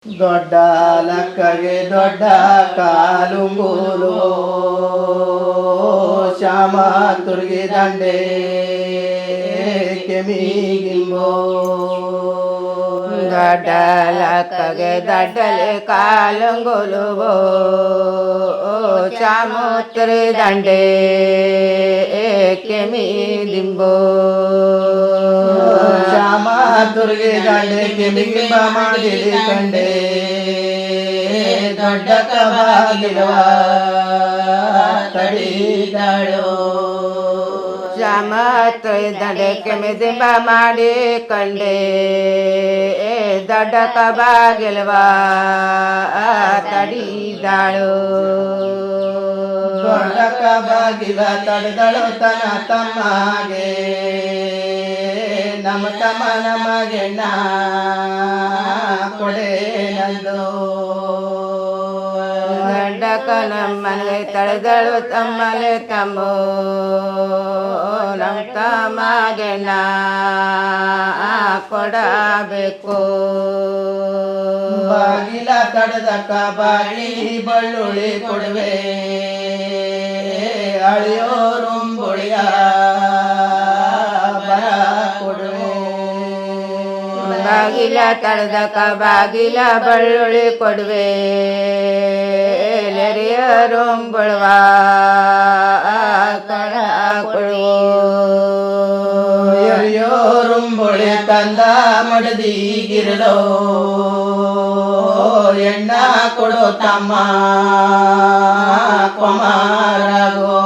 ದೊಡ್ಡ ಲಕ್ಕಗೆ ದೊಡ್ಡ ಕಾಲುಂಗುಲು ಶ್ಯಾಮ ತುರ್ಗಿ ದಂಡೆ ಕೆಮಿಗಿಂಬೋ ದೊಡ್ಡ ಲಕ್ಕಗೆ ದೊಡ್ಡಲೆ ಕಾಲುಂಗುಲುವೋ ಚಾಮುತ್ರಿ ದಂಡೆ ಕೆಮಿದಿಂಬೋ ಶ್ಯಾಮ ತುರ್ಗಿ ದಂಡೆ ಕೆಮಿಗಿಂಬ ಮಾಡಿದ ಕಂಡೆ ದೊಡ್ಡ ಕಬಾಗಿಲವ ತಡಿದಾಳೋ ಶ್ಯಾಮ ತುರ್ಗಿ ದಂಡೆ ಕೆಮಿದಿಂಬ ಮಾಡಿ ಕಂಡೆ ದೊಡ್ಡ ಕಬಾಗಿಲವ ತಡಿದಾಳು ದೊಡ್ಡ ಕಬಾಗಿಲ ತಡೆದಳು ತನ್ನ ತಮ್ಮಗೆ ನಮ್ಮ ತಮ್ಮ ನಮಗೆ ನಾ ಕೊಡೆ ನಂದು ಗಂಡಕ ನಮ್ಮನೆ ತಡೆದಳು ತಮ್ಮಲೆ ತಮ್ಮೋ ನಮ್ಮ ತಮಗೆ ನಾ ಕೊಡಬೇಕು ಬಾಗಿಲ ತಡೆದಕ್ಕ ಬಾಗಿ ಬಳ್ಳುಳ್ಳಿ ಕೊಡುವೆ ಅಳಿಯೋರುಂಬುಳಿಯ ಬರ ಕೊಡುವೆ ಬಾಗಿಲ ತಡೆದಕ ಬಾಗಿಲ ಬಳ್ಳುಳ್ಳಿ ಕೊಡುವೆ ಲೆರಿಯರುಂಬುಳುವ ಕಣ ಕೊಡುವು ಎರಿಯೋರುಂಬುಳಿ ತಂದ ಮಡದಿಗಿರಲೋ ಎಣ್ಣ ಕೊಡೋ ತಮ್ಮ ಕುಮಾರಗೋ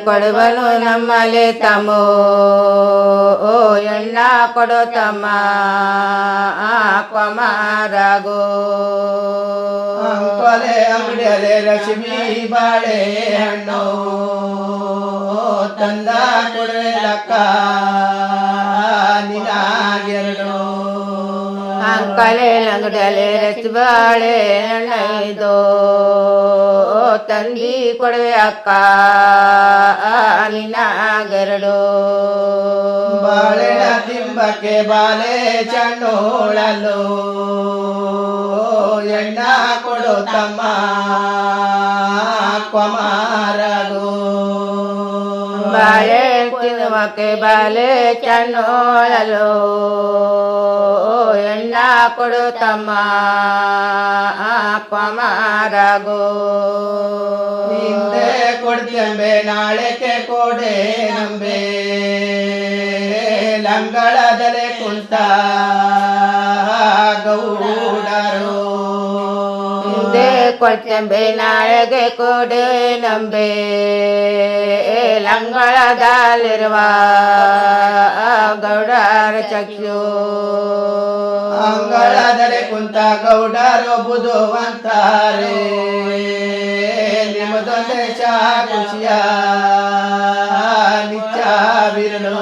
ಕೊಡುವನು ನಮ್ಮಲೆ ತಮ್ಮೋ ಎಣ್ಣ ಕೊಡೋ ತಮ್ಮ ಕುಮಾರಗೋ ಅಂಕೊಲೆ ಅಂಗಡಿಯಲೆ ಲಕ್ಷ್ಮೀ ಬಾಳೆ ಹಣ್ಣು ತಂದ ಕೊಡುವೆ ಲಕ್ಕ ನಿನಾಗೆರಡು ಅಂಕಲೆ ಅಂಗಡಿಯಲ್ಲಿ ರಚ್ ಬಾಳೆ ಹಣ್ಣೈದು ತಂದಿ ಕೊಡುವೆ ಅಕ್ಕ ನಿನಾಗೆರಡು ಬಾಳೆನ ತಿಂಬಕ್ಕೆ ಬಾಲೆ ಚಣ್ಣೋಳಲು ಎಣ್ಣ ಕೊಡು ತಮ್ಮ ಕುಮಾರಗೋ ಬಾಳೆ ತಿನ್ನುವಕ್ಕೆ ಬಾಲೆ ಚಣ್ಣೋಳಲು ಎಣ್ಣ ಕೊಡು ತಮ್ಮ ಕುಮಾರಗೋ ಹಿಂದೆ ಕೊಡ್ತೆಂಬೆ ನಾಳೆಗೆ ಕೊಡೆ ನಂಬೆ ಲಂಗಳದಲೆ ಕುಂತ ಗೌಡರು ಹಿಂದೆ ಕೊಟ್ಟಂಬೆ ನಾಳೆಗೆ ಕೊಡೆ ನಂಬೆ ಲಂಗಳದಲ್ಲಿರುವ ಗೌಡರ ಚಕ್ಷು ಅಂಗಳದಲೆ ಕುಂತ ಗೌಡರು ಬುಧುವಂತಾರೆ ನಿಮ್ಮದೊಂದೇ ಚಾ ಖುಷಿಯ ನಿಚ್ಚ ಬಿರಲು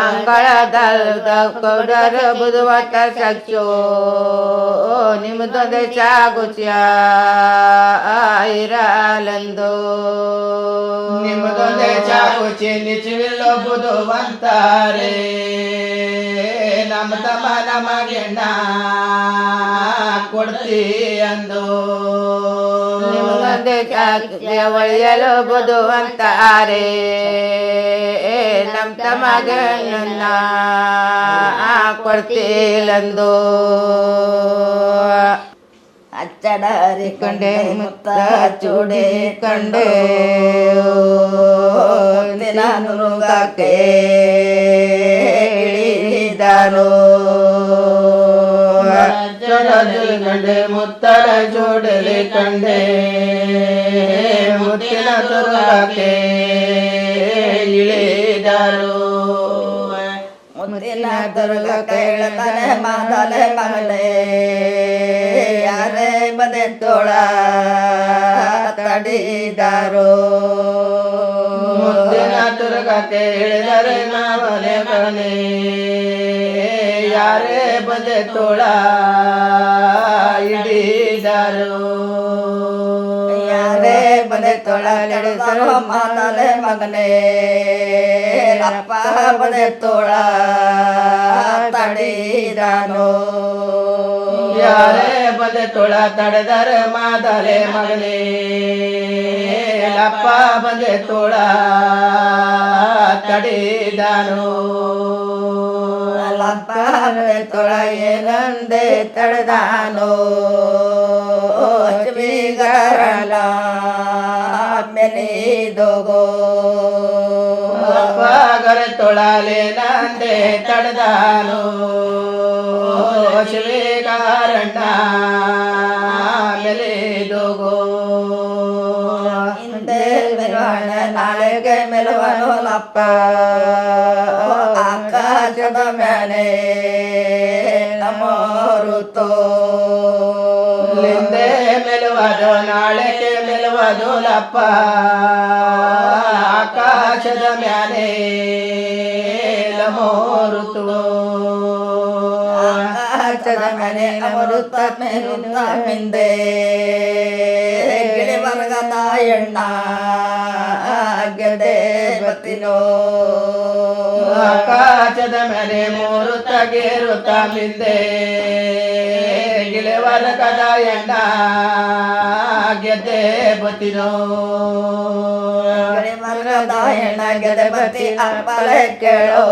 ಅಂಗಳದ ಗೌಡರು ಬುಧುವಂತ ಚಕ್ಷು ನಿಮ್ಮದೊಂದೇ ಚಾಗುಚಿಯ ಇರಲೆಂದು ನಿಮ್ಮದೊಂದೇ ಚಾಕುಚಿ ನಿಚ್ಚವಿಲ್ಲೋ ಬುಧುವಂತಾರೆ ನಮ್ಮ ತಮ್ಮ ನಮಗೆ ನಾ ಕೊಡ್ತಿ ಅಂದು ನಿಮಗೊಂದೇ ಒಳ್ಳೆಯಲು ಬುಧುವಂತಾರೆ ನಮ್ಮ ತಮಗೆ ನನ್ನ ಕೊಡ್ತಿಲ್ಲಂದು ಅಚ್ಚಡರಿ ಕಂಡೆ ಮುತ್ತ ಚೂಡಿ ಕಂಡೆ ನಾನು ನುಂಗಕ್ಕೆ ಇಳಿದಾನು ಕಂಡೆ ಮುತ್ತರ ಜೋಡಲಿ ಕಂಡೆ ಮುತ್ತಿನ ತುರುಳಕ್ಕೆ ಇಳಿದರು ಮುತ್ತಿನ ದುರ್ಗ ಕೇಳತನೆ ಮಾದಲೆ ಮಗಳೇ ಯಾರೇ ಬದೆ ತೋಳ ತಡಿದಾರೋ ಮುತ್ತಿನ ತುರುಗಕ್ಕೆ ಇಳಿದರೆ ನಾವನೆ ಬನೆ ಯಾರೇ ಬದೆ ತೋಳ ಹಿಡಿದರು ಯಾರೇ ಬಂದೆ ತೊಳಲಿಡಿದರು ಮಾತಲೆ ಮಗನೇ ಅಪ್ಪ ಬಂದೆ ತೋಳ ತಡಿದಾನು ಯಾರೇ ಬಂದೆ ತೊಳ ತಡೆದರ ಮಾದಲೆ ಮಗನೇ ಅಪ್ಪ ಬಂದೆ ತೋಳ ತಡಿದಾನು ಅಪ್ಪ ಬಂದೆ ತೋಳ ಏನಂದೆ ತಡೆದಾನು ಬೀಗರಲ ಮೆಲಿದೋಗೋ ಅಪ್ಪ ಗರ ತೊಳಲೆ ನಂದೆ ತಡೆದಾನು ಶಿವೇಗಾರಣ್ಣ ಮೆಲಿದೋಗೋ ಹಿಂದೆ ಮೆಲುವಣ ನಾಳೆಗೆ ಮೆಲುವನು ಅಪ್ಪ ಆಕಾಶದ ಮ್ಯಾನೆ ನಮರುತೋ ಲಿಂದೆ ಮೆಲುವುದು ನಾಳೆಗೆ ಮೆಲುವುದು ಲಪ್ಪ ಆಕಾಶದ ಮ್ಯಾನೆ ನಮೋರುತು ಆಕಾಶದ ಮನೆ ಅಮೃತ ಮೇರುತ್ತ ಮಿಂದೆ ಗಿಳಿವರ್ಗದ ಎಣ್ಣ ಗೆದೆ ಬತ್ತಿನೋ ಆಕಾಶದ ಮೇಲೆ ಮೂರು ತಗೇರುತ್ತ ಮಿಂದೆ ಗಿಳಿವರ್ಗದ ಎಣ್ಣ ಗೆದ್ದೆ ಬತ್ತಿನೋ ಗಿಳಿವರ್ಗದ ಎಣ್ಣ ಗೆದೆ ಬತ್ತಿ ಅಪ್ಪಲೆ ಕೇಳೋ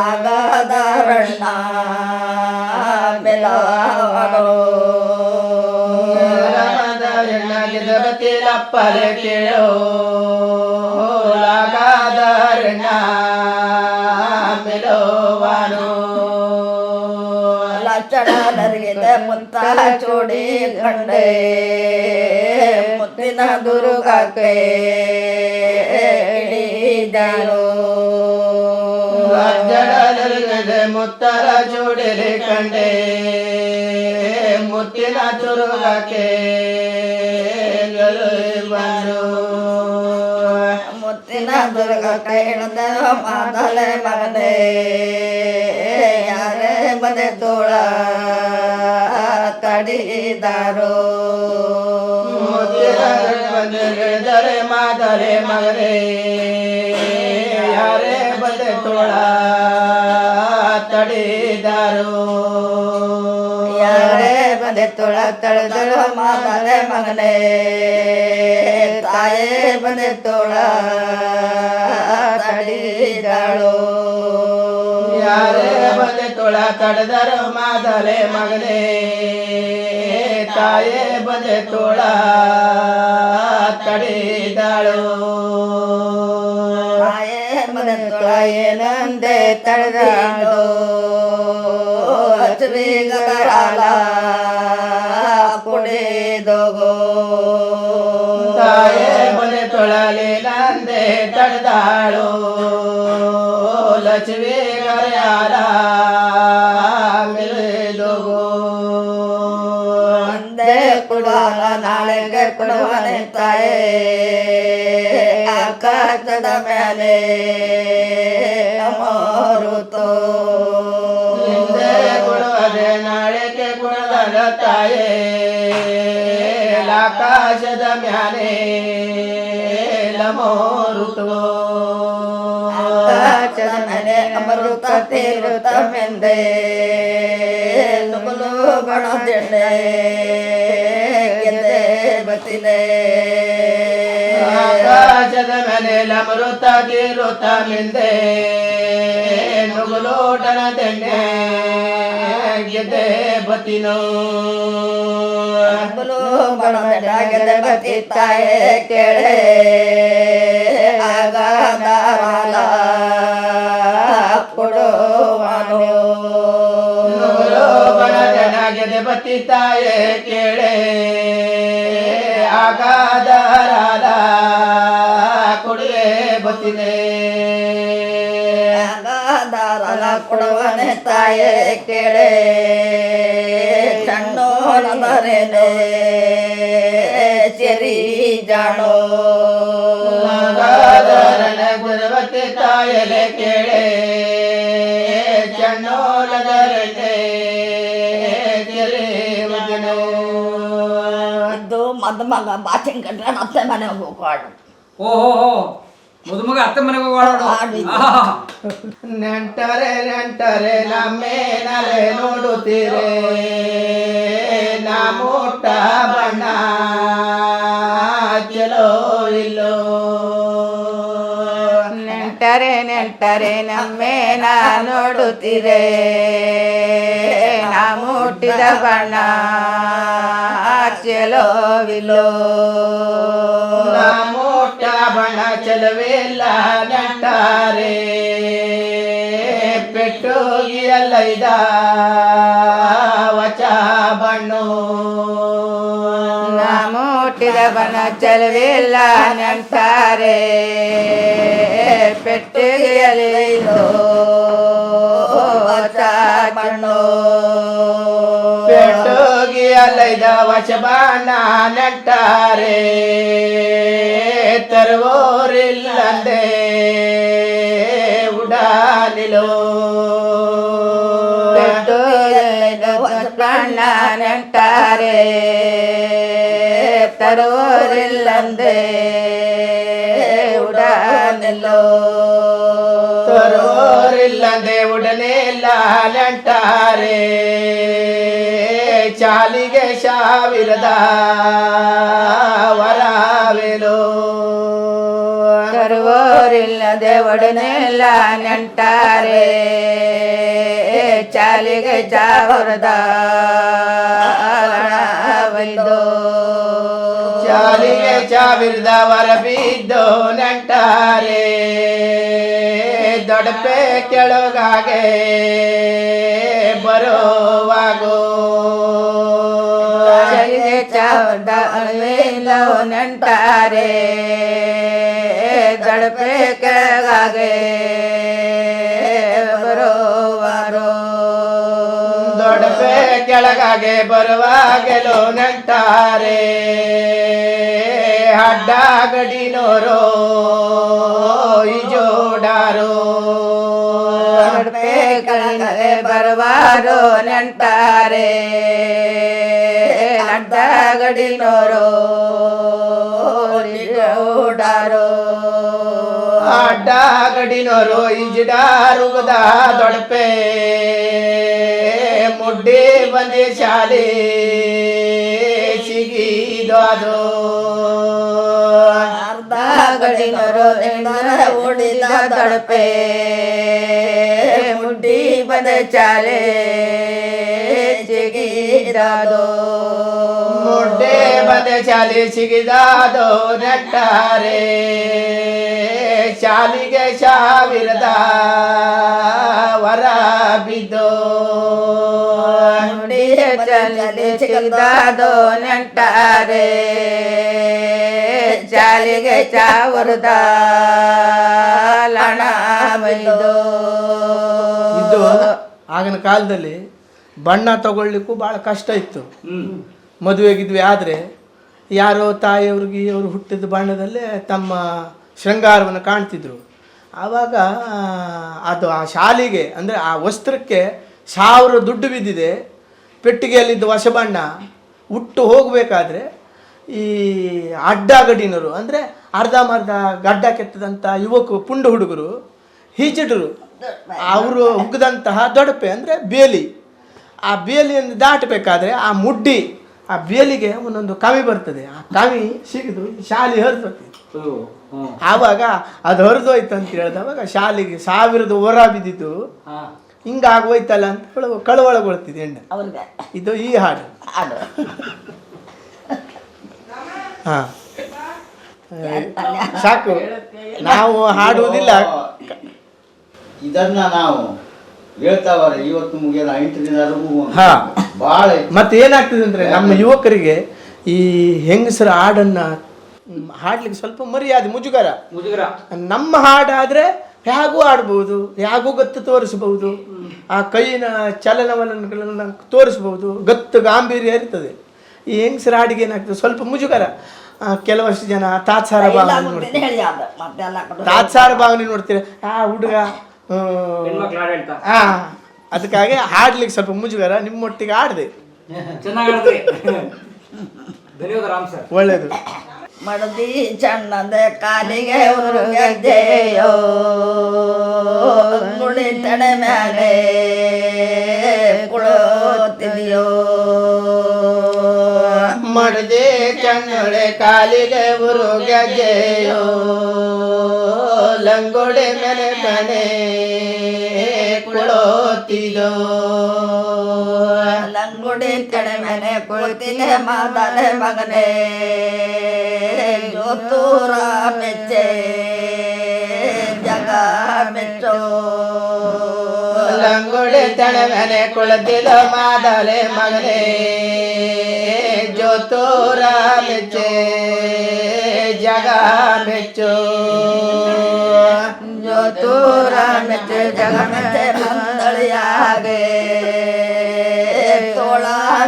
ಆಗದರಣ್ಣ ಬೆಲವನೋ ರಾಮದ ಎಣ್ಣ ಗೆದ್ದೆ ಬತ್ತಿಲಪ್ಪಲೆ ಕೇಳೋ ಲಾಗಾದರಣ್ಣ ಮೆಲೋವಾನೋ ಲಕ್ಷಣರಿಗೆ ಮುತ್ತ ಚೂಡಿ ಕಂಡೆ ಮುತ್ತಿನ ದುರ್ಗಕ್ಕೆ ಇಳಿದಳು ಜಡಲರುಗದೆ ಮುತ್ತರ ಜೋಡಿಲಿ ಕಂಡೆ ಮುತ್ತಿನ ತುರುಗಕ್ಕೆ ಬಂದು ಮುತ್ತಿನ ದುರ್ಗಕ್ಕೆ ಇಳಿದ ಮಾತಲೆ ಮಗನೇ ಯಾರೇ ಬಂದೆ ತೋಳ ತಡಿದಾರೋ ಮುತ್ತಿನ ಬಂದರೆ ಮಾತಲೆ ಮಗನೇ ಯಾರೇ ಬಂದೆ ತೋಳ ತಡಿದಾರೋ ಯಾರೇ ಬಂದೆ ತೋಳ ತಡೆದಳು ಮಾತಲೆ ಮಗನೇ ತಾಯೇ ಬಂದೆ ತೋಳ ತಡಿದಾಳು ಯಾರೇ ಬಂದೆ ತೋಳ ತಡೆದರು ಮಾದಲೆ ಮಗನೇ ತಾಯೇ ಬಂದೆ ತೋಳ ತಡಿದಾಳು ತಾಯೇ ಬಂದೆ ತೋಳ ಏನಂದೆ ತಡೆದಾಳು ಅಚ್ಚರಿಗರಾಲ ಕುಡಿದೋಗೋ ತಾಯೇ ಬಂದೆ ತೊಳಲಿ ನಂದೆ ತಡೆದಾಳು ಲಕ್ಷ್ಮೀ ಗರ್ಯಾಲ ಮಿಲಿದೋಗೋ ಅಂದೆ ಕೊಡುವ ನಾಳೆಗೆ ಕೊಡುವನೆ ತಾಯೇ ಆಕಾಶದ ಮೇಲೆ ಅಮರುತೋ ಹಿಂದೆ ಕೊಡುವದೆ ನಾಳೆಗೆ ಕೊಡದ ತಾಯೇ ಆಕಾಶದ ಮ್ಯಾಲೆ ಲಮೋರುತೋ ಆಕಾಶದ ಮೇಲೆ ಅಮೃತ ತೀರುತ್ತ ಮೆಂದೆ ನುಗುಲು ಬಣದೆಣ್ಣೆ ಗೆದ್ದೆ ಬತ್ತಿದೆ ಆಕಾಶದ ಮೇಲೆ ಲಮೃತ ತೀರುತ್ತ ಮಿಂದೆ ನುಗುಲೋಟನ ತೆಣ್ಣೆ ಗೆದ್ದೆ ಬತ್ತಿನೋ ನುಗುಲು ಬಣದೆಣ್ಣ ಗೆದ್ದೆ ಬತ್ತಿ ತಾಯೇ ಕೇಳೆ ಆಗದಾರಲ ಕೊಡುವನು ನುಗುಲೋ ಬಣದೆಣ್ಣ ಗೆದ್ದೆ ಬತ್ತಿ ತಾಯೇ ಕೇಳೆ ಆಗಾದರಾಲ ಕೊಡುವೆ ಬತ್ತಿದೆ ಆಗದಾರಲ ಕೊಡುವನೆ ತಾಯೇ ಕೇಳೆ ಸಣ್ಣೋನರೇನೆ ಚೆರಿ ಜಾಣೋ ಆಗಾದರನ ಗುರುವತಿ ತಾಯಲೆ ಕೇಳೆ ಚನ್ನೋಲದರನೆ ಕೆರೆ ವಚನೋ ಇದು ಅದು ಮಗ ಬಾಚಿಂಗ್ ಕಟ್ರೆ ಅತ್ತೆ ಮನೆಗೆ ಹೋಗೋಡು ಓಹೋ ಮದುಮಗ ಅತ್ತೆ ಮನೆಗೆ ಹೋಗೋಣ ನೆಂಟರೆ ನೆಂಟರೆ ನಮ್ಮೇನಲೆ ನೋಡುತ್ತೀರೆ ನಾಮೂಟ ಬಣ್ಣ ಚಲೋ ಇಲ್ಲೋ ನೆಂಟರೆ ನೆಂಟರೆ ನಮ್ಮೇನ ನೋಡುತ್ತೀರೆ ನಾ ಮುಟ್ಟಿದ ಬಣ್ಣ ಚೆಲೋವಿಲ್ಲೋ ನಾಮೂಟ ಬಣ್ಣ ಚಲವಿಲ್ಲ ನೆಂಟರೆ ಪೆಟ್ಟೋಗಿಯಲ್ಲ ಇದ ವಚ ಬಣ್ಣೋ ನಾ ಮುಟ್ಟಿದ ಬಣ್ಣ ಚೆಲವಿಲ್ಲ ನೆಂಟಾರೆ ಪೆಟ್ಟಿಗೆಯಲ್ಲಿದೋ ಬಣ್ಣೋ ಪೆಟ್ಟೋಗಿಯಲ್ಲ ಇದ ವಚ ಬಣ್ಣ ನೆಂಟರೆ ತರುವೋರಿಲ್ಲಂದೆ ಉಡಾನಿಲೋ ಬಣ್ಣ ನೆಂಟಾರೆ ತರುವೋರಿಲ್ಲಂದೆ ಉಡಾನಿಲ್ಲೋ ತರುವೋರಿಲ್ಲಂದೆ ಉಡನಿಲ್ಲ ನೆಂಟಾರೆ ಚಾಲಿಗೆ ಸಾವಿರದ ವರವೇಲೋ ತರುವೋರಿಲ್ಲದೆ ಒಡನೆಲ್ಲ ನೆಂಟಾರೆ ಚಾಲಿಗೆ ಚಾವರದ ವೈದೋ ಚಾಲಿಗೆ ಸಾವಿರದ ವರ ಬಿದ್ದೋ ನೆಂಟಾರೆ ದೊಡಪೆ ಕೆಳಗಾಗೆ ಬರೋವಾಗೋ ಚಾಲಿಗೆ ಚಾವರದ ಅಳವಿಲ್ಲೋ ನೆಂಟಾರೆ ದಡಪೆ ಕೆಳಗಾಗೆ ಬರೋವಾರೋ ದೊಡಪೆ ಕೆಳಗಾಗೆ ಬರುವಾಗೆಲೋ ನೆಂಟಾರೆ ಅಡ್ಡ ಗಡಿನೋರೋ ಈ ಜೋಡಾರೋ ದಡಪೆ ಕೆಳಗೆ ಬರವಾರೋ ನೆಂಟಾರೆ ಅಡ್ಡ ಗಡಿನೋರೋ ಓಡಾರೋ ಅಡ್ಡ ಗಡಿನೋರು ಈಜಿಡಾರುಗದ ದೊಡಪೆ ಮುಡ್ಡಿ ಬಂದಿ ಶಾಲೆ ಸಿಗಿದೋ ಅರ್ಧ ಗಡಿನೋರು ಓಡಿದ ದಡಪೆ ಮುಡ್ಡಿ ಬಂದ ಚಾಲೆ ಸಿಗಿದಾದೋ ಮುಡ್ಡೆ ಬಂದೆ ಶಾಲೆ ಸಿಗಿದಾದೋ ನೆಟ್ಟಾರೆ ಶಾಲಿಗೆ ಸಾವಿರದ ವರ ಬಿದ್ದೋ ಮುಡಿಯ ಚಾಲೆ ಸಿಗಿದಾದೋ ನೆಂಟಾರೆ ಚಾಲಿಗೆ ಚಾವರದ ಲಣ ಬೈದೋ ಇದು ಆಗಿನ ಕಾಲದಲ್ಲಿ ಬಣ್ಣ ತಗೊಳ್ಲಿಕ್ಕೂ ಭಾಳ ಕಷ್ಟ ಇತ್ತು. ಮದುವೆಗಿದ್ವಿ ಆದರೆ ಯಾರೋ ತಾಯಿಯವ್ರಿಗೆ ಅವರು ಹುಟ್ಟಿದ ಬಣ್ಣದಲ್ಲೇ ತಮ್ಮ ಶೃಂಗಾರವನ್ನು ಕಾಣ್ತಿದ್ರು. ಆವಾಗ ಅದು ಆ ಶಾಲಿಗೆ ಅಂದರೆ ಆ ವಸ್ತ್ರಕ್ಕೆ 1000 ದುಡ್ಡು ಬಿದ್ದಿದೆ. ಪೆಟ್ಟಿಗೆಯಲ್ಲಿದ್ದ ಹೊಸ ಬಣ್ಣ ಉಟ್ಟು ಹೋಗಬೇಕಾದ್ರೆ ಈ ಅಡ್ಡಗಡಿನರು ಅಂದರೆ ಅರ್ಧಂಬರ್ಧ ಗಡ್ಡ ಕೆತ್ತದಂಥ ಯುವಕರು ಪುಂಡು ಹುಡುಗರು ಹಿಜಿಡ್ರು ಅವರು ಹುಗ್ಗದಂತಹ ದೊಡಪೆ ಅಂದರೆ ಬೇಲಿ. ಆ ಬೇಲಿಯನ್ನು ದಾಟಬೇಕಾದ್ರೆ ಆ ಮುಡ್ಡಿ ಆ ಬೇಲಿಗೆ ಒಂದೊಂದು ಕವಿ ಬರ್ತದೆ. ಆ ಕವಿ ಸಿಗಿದು ಶಾಲೆ ಹರಿದೋಗ್ತದೆ. ಆವಾಗ ಅದು ಹರಿದೋಯ್ತು ಅಂತ ಹೇಳಿದವಾಗ ಶಾಲೆಗೆ 1000 ವರ ಬಿದ್ದಿತ್ತು. ಹಿಂಗಾಗೋಯ್ತಲ್ಲ ಅಂತ ಕಳವಳಗೊಳ್ತಿದೆ ಎಣ್ಣೆ. ಇದು ಈ ಹಾಡು. ಹಾಂ ಸಾಕು, ನಾವು ಹಾಡುವುದಿಲ್ಲ. ಇದನ್ನ ನಾವು ಹೇಳ್ತಾವ್ರೆ ಇವತ್ತು ಮುಗಿಯಲ್ಲ 8 ದಿನ ಹಾ ಭಾಳ. ಮತ್ತೆ ಏನಾಗ್ತದೆ ಅಂದ್ರೆ ನಮ್ಮ ಯುವಕರಿಗೆ ಈ ಹೆಂಗಸರ ಹಾಡನ್ನ ಹಾಡ್ಲಿಕ್ಕೆ ಸ್ವಲ್ಪ ಮರ್ಯಾದೆ ಮುಜುಗರ. ನಮ್ಮ ಹಾಡಾದ್ರೆ ಹೇಗೂ ಆಡ್ಬೋದು, ಹೇಗೂ ಗತ್ತು ತೋರಿಸಬಹುದು, ಆ ಕೈಯಿನ ಚಲನವಲನಗಳನ್ನು ತೋರಿಸಬಹುದು, ಗತ್ತು ಗಾಂಭೀರ್ಯ ಇರ್ತದೆ. ಈ ಹೆಂಗಸರ ಹಾಡಿಗೆ ಏನಾಗ್ತದೆ ಸ್ವಲ್ಪ ಮುಜುಗರ. ಕೆಲವಷ್ಟು ಜನ ತಾತ್ಸಾರ ಭಾವನೆ ನೋಡ್ತೀವಿ, ತಾತ್ಸಾರ ಭಾವನೆ ನೋಡ್ತೀರ. ಆ ಹುಡುಗ ಅದಕ್ಕಾಗಿ ಹಾಡ್ಲಿಕ್ಕೆ ಸ್ವಲ್ಪ ಮುಜುಗರ. ನಿಮ್ಮೊಟ್ಟಿಗೆ ಆಡ್ದೆ ಚೆನ್ನಾಗಿ ಧನ್ಯವಾದ ರಾಮ್ ಸರ್. ಒಳ್ಳೇದು. ಮಡದಿ ಚಣ್ಣದ ಕಾಲಿಗೆ ಉರುಗಜ್ಜೆಯೋ ಗುಳಿ ತಡೆ ಮ್ಯಾಲೆ ಕುಳೋತಿದೆಯೋ ಮಡದೆ ಚಣ್ಣೊಳೆ ಕಾಲಿಗೆ ಉರುಗಜ್ಜೆಯೋ ಲಂಗೋಡೆ ಮೇಲೆ ಮನೆ ಕುಳೋತಿದೋ ಲಂಗುಡಿ ತಡೆ ಮೇಲೆ ಕುಳಿತಿಗೆ ಮಾತಲೆ ಮಗನೇ ಜೋತೂರ ಮೆಚ್ಚೆ ಜಗ ಮೆಚ್ಚೋ ಲಂಗೋಡೆ ತಡೆ ಮೇಲೆ ಕುಳಿತಿದ ಮಾದಲೆ ಮಗನೇ ಜೋತೂರ ಮೆಚ್ಚೆ ಜಗ ಮೆಚ್ಚೋ ಜೋತೂರ ಮೆಚ್ಚೆ ಜಗ ಮೆಚ್ಚೆ ಮಂದಳಿಯಾಗೆ ತೋಳ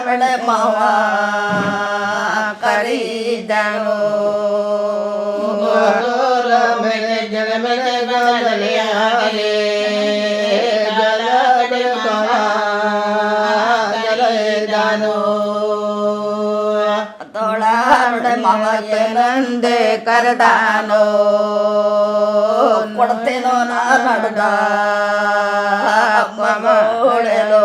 ಬೆಳೆ ಮಾವ ಕರೀದನು ಮೇಲೆ ಜನ ಮೇಲೆ ಗಲಯಾಲೆ ಗಲದಾನು ತೋಳ ಬೆಳೆ ಮಾವ ಏನಂದೆ ಕರೆದಾನೋ ಕೊಡ್ತೇನೋ ನಾ ನಡ್ದ ಮೋಳೆಲೋ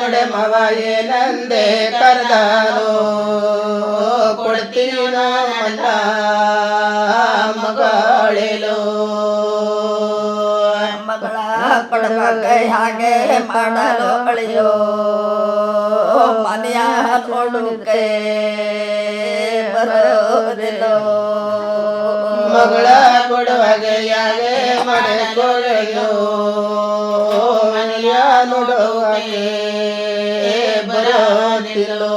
ನಡೆ ಮವ ಏನಂದೆ ಕರೆದಾನು ಕೊಡ್ತೀನ ಮಲ್ಲ ಮಗಳೇಲೋ ಮಗಳ ಕೊಡಬೇಕ ಹಾಗೆ ಮಾಡಲು ಅಳಿಯೋ ಮನೆಯ ನೋಡುಕೆ ಬರೋದಿಲ್ಲೋ ಮಗಳ ಕೊಡುವಾಗೆ ಯಾಗೆ ಮನೆ ಕೊಡೆಯೋ ಮನೆಯ ನೋಡುವಾಗೆ ಬರೋದಿಲ್ಲೋ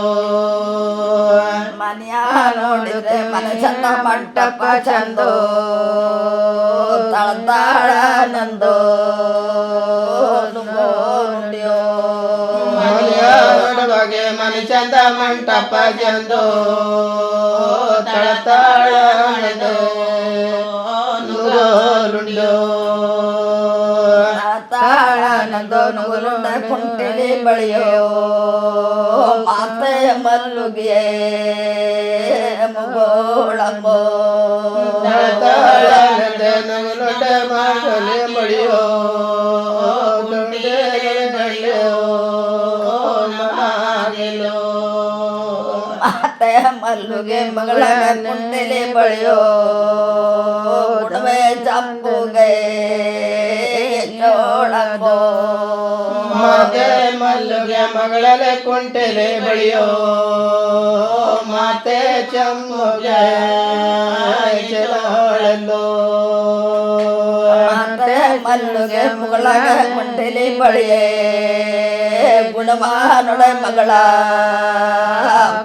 ಮನೆಯ ನೋಡಿದ್ರೆ ಮನಸ್ಸನ್ನ ಮಂಟಪ ಚಂದೋ ತಳತಾಳ ನಂದೋ ನುಡಿಯೋ ಮನೆಯ ನೋಡುವಾಗೆ ಮನೆ ಚಂದ ಮಂಟಪ ಚಂದೋ ತಳತಾಳದೋ ನುಗೋಲುಂಡೋ ತಾಳನಂದೋ ನುಗುಲುಂಡ ಕುಂಟಿಲಿ ಬಳಿಯೋ ಮಾತೆ ಮಲ್ಲುಗಿಯೇ ಮುಗೋಳಂಬೋ ತಳತಾಳದ ನುಗುಲುಂಡ ಮಾಡಲೆ ಮಳಿಯೋ ದುಂಡೆ ಬಳಿಯೋ ಮನಾಗೆಲೋ ಮಾತೆ ಮಲ್ಲುಗೆ ಮಗಳ ಕುಂಟಿಲಿ ಬಳಿಯೋ ಉಡವೆ ಚಪ್ಪುಗೆ ಜೋಳಂಬೋ ಮಾತೆ ಮಲ್ಲುಗೆ ಮಗಳಲೆ ಕುಂಟೆಲೆ ಬಳಿಯೋ ಮಾತೆ ಚಮ್ಮುಗೆ ಚಲೋ ಮಾತೆ ಮಲ್ಲುಗೆ ಮಗಳ ಕುಂಟಿಲಿ ಬಳಿಯೇ ಗುಣಮಾನೊಳೆ ಮಗಳ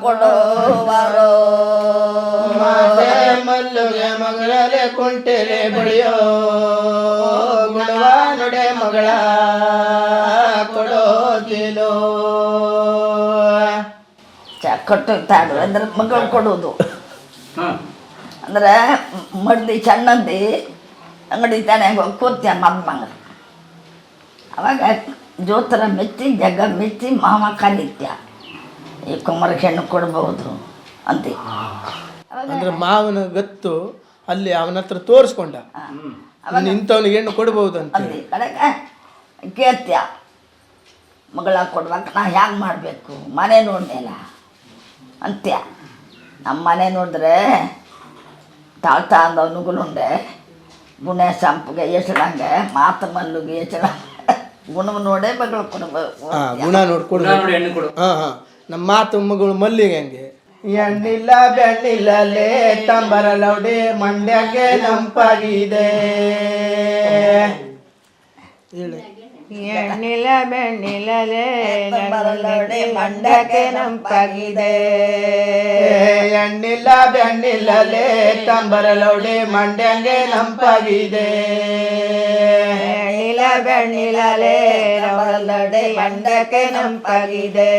ಕೊಡುವಾರೋ ಮಾತೆ ಮಲ್ಲುಗೆ ಮಗಳಲೆ ಕುಂಟೆಲೆ ಬಳಿಯೋ ಗುಣವಾ ನುಡೆ ಮಗಳ ಕೊಡೋದಿಲೋ ಕೊಟ್ಟು ತಾಡು ಅಂದ್ರೆ ಮಗಳು ಕೊಡೋದು ಹಾಂ ಅಂದ್ರೆ ಮಡ್ದಿ ಚಣ್ಣಂದಿ ಅಂಗಡಿ ತಾನೆ ಹೋಗಿ ಕೂತ್ಯ ಮಗ ಅವಾಗ ಜೋತರ ಮೆಚ್ಚಿ ಜಗ ಮೆಚ್ಚಿ ಮಾವ ಕಲಿತ್ಯ ಈ ಕುಮಾರ ಹೆಣ್ಣು ಕೊಡ್ಬೋದು ಅಂತಿ ಅಂದ್ರೆ ಮಾವನ ಗತ್ತು ಅಲ್ಲಿ ಅವನ ಹತ್ರ ತೋರಿಸ್ಕೊಂಡ ಇಂಥವನಿಗೆ ಹೆಣ್ಣು ಕೊಡ್ಬೋದು ಅಂತ ಅಂದಿ ಕಡೆಗೆ ಕೇಳ್ತ್ಯ ಮಗಳ ಕೊಡ್ಬೇಕು ನಾ ಹ್ಯಾಂಗೆ ಮಾಡಬೇಕು ಮನೆ ನೋಡ್ಮೇಲ ಅಂತ್ಯ ನಮ್ಮ ಮನೆ ನೋಡಿದ್ರೆ ತಾಳ್ತಾ ಅಂದವ್ ನುಗುಲುಂಡೆ ಗುಣೆ ಸಂಪಿಗೆ ಎಸಳಂಗೆ ಮಾತು ಮಲ್ಲಿಗೆ ಎಸಳ ಗುಣ ನೋಡೇ ಮಗಳು ಕೊಡ್ಬೇಕು ಗುಣ ನೋಡ್ಕೊಡು ನೋಡಿ ಹೆಣ್ಣು ಕೊಡು. ಹಾ ಹಾ ನಮ್ಮ ಮಾತು ಮಗಳು ಮಲ್ಲಿಗೆ ಹಂಗೆ ಎಣ್ಣಿಲ್ಲ ಬೆಣ್ಣಿಲ್ಲಲೇ ತಂಬರ ಲೌಡೆ ಮಂಡ್ಯಕ್ಕೆ ನಂಪಾಗಿದೆ ಹೇಳಿ ಎಣ್ಣಿಲ ಬೆಣ್ಣಿಲಲೆ ಗಂಡಲೊಡೆ ಮಂಡಕ್ಕೆ ನಂಪಾಗಿದೆ ಎಣ್ಣಿಲ್ಲ ಬೆಣ್ಣಿಲ್ಲಲೇ ತಂಬರ ಲೌಡೆ ಮಂಡ್ಯಂಗೆ ನಂಪಾಗಿದೆ ಎಣ್ಣಿಲ ಬೆಣ್ಣಿಲಲೆ ನವಳದೆ ಎಂಡಕ್ಕೆ ನಂಪಾಗಿದೆ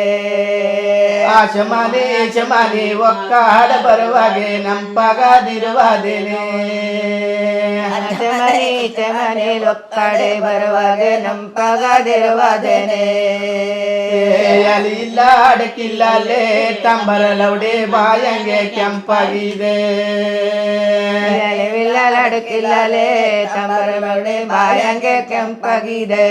ಶಮಾನಿ ಒಕ್ಕಾಡ ಬರುವಾಗೆ ನಂಪಗಾದಿರುವಾದೇನೆ ಚಮನೆ ಒಕ್ಕಡೆ ಬರುವಾಗೆ ನಂಪಗಾದಿರುವಾದೇನೆ ಇಲ್ಲ ಅಡಕಿಲ್ಲಲೇ ತಂಬರ ಲೌಡೆ ಬಾಯಂಗೆ ಕೆಂಪಾಗಿದೆ ಅಡಕಿಲ್ಲಲೇ ತಂಬರ ಲೌಡೆ ಬಾಯಂಗೆ ಕೆಂಪಾಗಿದೆ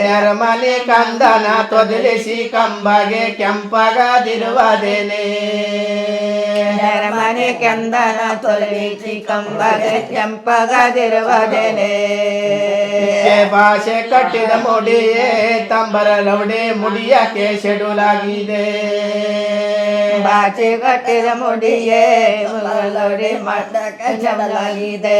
ನೆರಮನೆ ಕಂದನ ತೊದಲಿಸಿ ಕಂಬಗೆ ಕೆಂಪಗಾದಿರುವಾದೇನೆ ನೆರಮನೆ ಕಂದನ ತೊದಲಿಸಿ ಕಂಬಗೆ ಕೆಂಪಗಾದಿರುವಾದೇನೆ ಭಾಷೆ ಕಟ್ಟಿದ ಮುಡಿಯೇ ತಂಬರ ಲೌಡೆ ಮುಡಿಯಕ್ಕೆ ಶೆಡ್ಯೂಲಾಗಿದೆ ಬಾಚೆ ಕಟ್ಟಿದ ಮುಡಿಯೇ ಲೌಡೆ ಮಾಡಕ್ಕೆ ಶೆಡ್ಯೂಲಾಗಿದೆ